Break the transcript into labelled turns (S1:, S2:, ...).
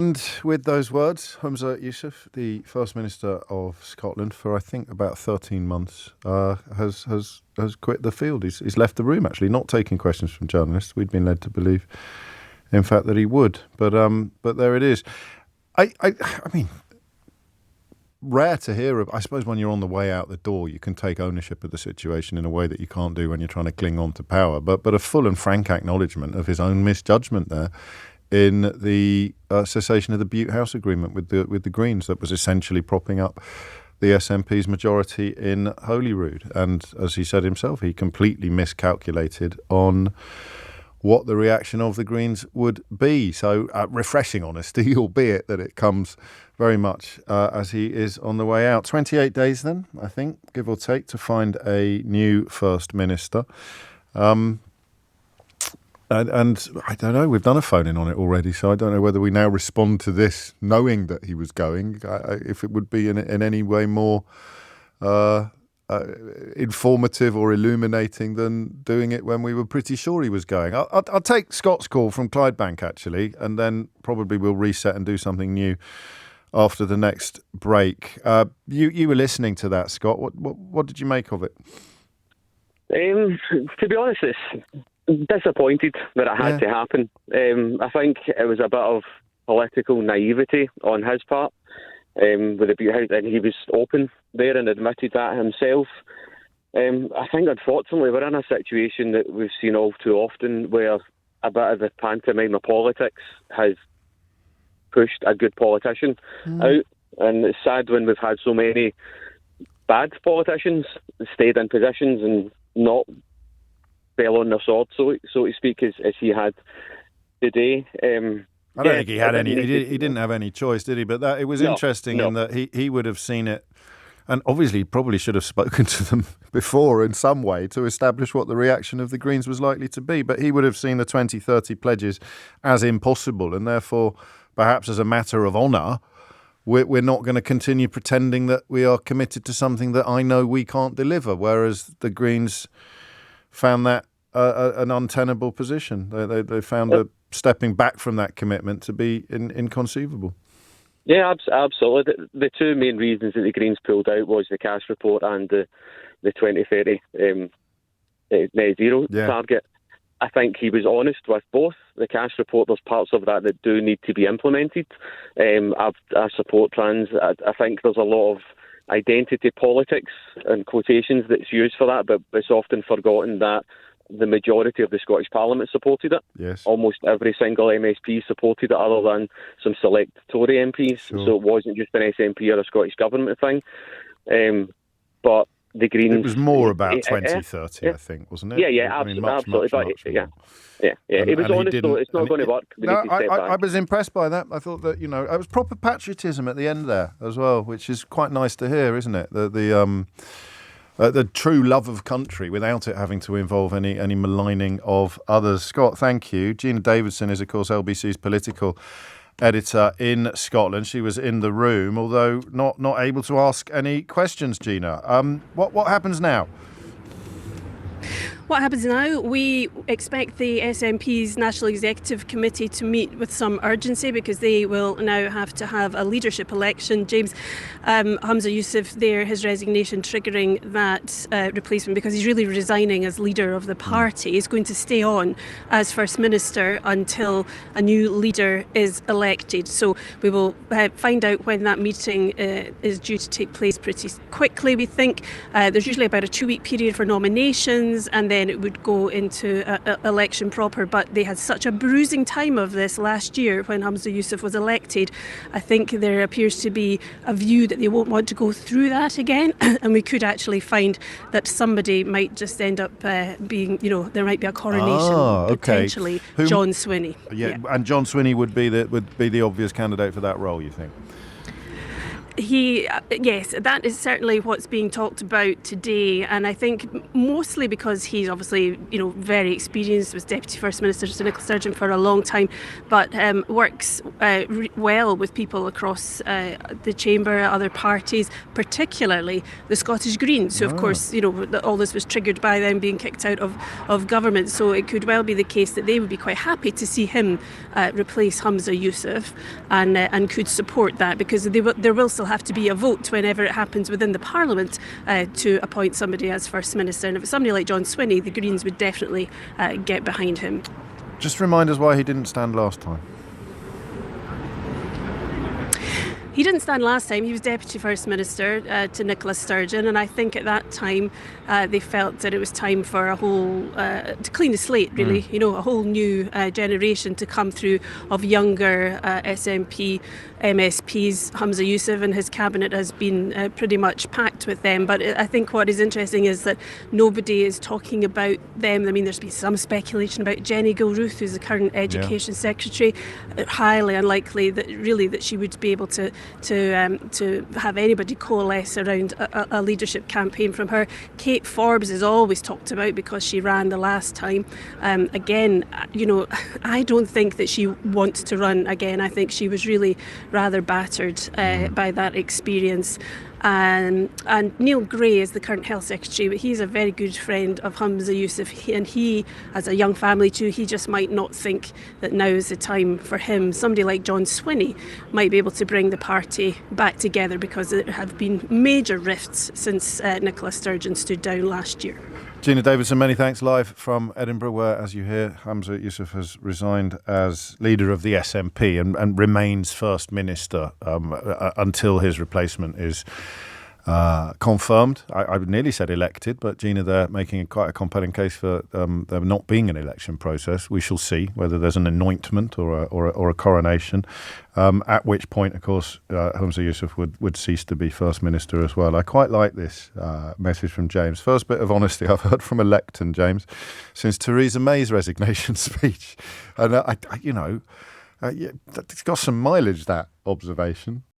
S1: And with those words, Humza Yousaf, the First Minister of Scotland, for I think about 13 months, has quit the field. He's left the room, actually, not taking questions from journalists. We'd been led to believe, in fact, that he would. But there it is. I mean, rare to hear of. I suppose when you're on the way out the door, you can take ownership of the situation in a way that you can't do when you're trying to cling on to power. But a full and frank acknowledgement of his own misjudgment there in the cessation of the Butte House agreement with the Greens that was essentially propping up the SNP's majority in Holyrood. And as he said himself, he completely miscalculated on what the reaction of the Greens would be. So refreshing honesty, albeit that it comes very much as he is on the way out. 28 days then, I think, give or take, to find a new First Minister. And I don't know, we've done a phone-in on it already, so I don't know whether we now respond to this knowing that he was going, if it would be in any way more informative or illuminating than doing it when we were pretty sure he was going. I'll take Scott's call from Clydebank, actually, and then probably we'll reset and do something new after the next break. You were listening to that, Scott. What did you make of it?
S2: To be honest, it's disappointed that it had to happen. I think it was a bit of political naivety on his part with the Butte House, and he was open there and admitted that himself. I think, unfortunately, we're in a situation that we've seen all too often where a bit of the pantomime of politics has pushed a good politician out, and it's sad when we've had so many bad politicians stayed in positions and not fell on their sword, so to speak, as he had today.
S1: I don't think he had any. He didn't have any choice, did he? But it was interesting in that he would have seen it, and obviously probably should have spoken to them before in some way to establish what the reaction of the Greens was likely to be. But he would have seen the 2030 pledges as impossible, and therefore, perhaps as a matter of honour, we're not going to continue pretending that we are committed to something that I know we can't deliver. Whereas the Greens found that an untenable position. They found stepping back from that commitment to be inconceivable.
S2: Yeah, absolutely. The two main reasons that the Greens pulled out was the cash report and the 2030 net zero target. I think he was honest with both. The cash report, there's parts of that do need to be implemented. I support trans. I think there's a lot of identity politics and quotations that's used for that, but it's often forgotten that the majority of the Scottish Parliament supported it.
S1: Yes.
S2: Almost every single MSP supported it, other than some select Tory MPs.
S1: Sure.
S2: So it wasn't just an SNP or a Scottish Government thing. But the Greens...
S1: It was more about 2030, I think, wasn't it?
S2: Yeah, absolutely. Much more. Yeah. It was honest, though. It's not going to work.
S1: I was impressed by that. I thought that, it was proper patriotism at the end there as well, which is quite nice to hear, isn't it? The true love of country without it having to involve any maligning of others. Scott, thank you. Gina Davidson is, of course, LBC's political editor in Scotland. She was in the room, although not able to ask any questions, Gina. What happens now?
S3: What happens now? We expect the SNP's National Executive Committee to meet with some urgency because they will now have to have a leadership election. James, Hamza Yousaf there, his resignation triggering that replacement because he's really resigning as leader of the party. He's going to stay on as First Minister until a new leader is elected. So we will find out when that meeting is due to take place pretty quickly, we think. There's usually about a 2-week period for nominations, and then it would go into election proper, but they had such a bruising time of this last year when Hamza Yousaf was elected. I think there appears to be a view that they won't want to go through that again, and we could actually find that somebody might just end up being, there might be a coronation, potentially. John Swinney.
S1: Yeah, and John Swinney would be the obvious candidate for that role, you think?
S3: Yes, that is certainly what's being talked about today, and I think mostly because he's obviously, very experienced, was Deputy First Minister to Nicola Sturgeon for a long time, but works well with people across the chamber, other parties, particularly the Scottish Greens, who of course, all this was triggered by them being kicked out of government, so it could well be the case that they would be quite happy to see him replace Hamza Yousaf, and could support that, because there will still have to be a vote whenever it happens within the Parliament to appoint somebody as First Minister. And if it's somebody like John Swinney, the Greens would definitely get behind him.
S1: Just remind us why he didn't stand last time.
S3: He didn't stand last time. He was Deputy First Minister to Nicola Sturgeon, and I think at that time they felt that it was time for a whole to clean the slate, really. A whole new generation to come through of younger SNP MSPs. Hamza Yousaf and his cabinet has been pretty much packed with them. But I think what is interesting is that nobody is talking about them. I mean, there's been some speculation about Jenny Gilruth, who's the current Education Secretary. Highly unlikely that she would be able to have anybody coalesce around a leadership campaign from her. Kate Forbes is always talked about because she ran the last time. Again, I don't think that she wants to run again. I think she was really rather battered by that experience. And Neil Gray is the current Health Secretary, but he's a very good friend of Hamza Yousaf, and he, as a young family too, he just might not think that now is the time for him. Somebody like John Swinney might be able to bring the party back together, because there have been major rifts since Nicola Sturgeon stood down last year.
S1: Gina Davidson, many thanks, live from Edinburgh, where, as you hear, Hamza Yousaf has resigned as leader of the SNP and remains First Minister until his replacement is confirmed. I nearly said elected, but Gina there making quite a compelling case for there not being an election process. We shall see whether there's an anointment or a coronation, at which point, of course, Hamza Yousaf would cease to be First Minister as well. I quite like this message from James. First bit of honesty I've heard from a lectern, James, since Theresa May's resignation speech. And, it's got some mileage, that observation.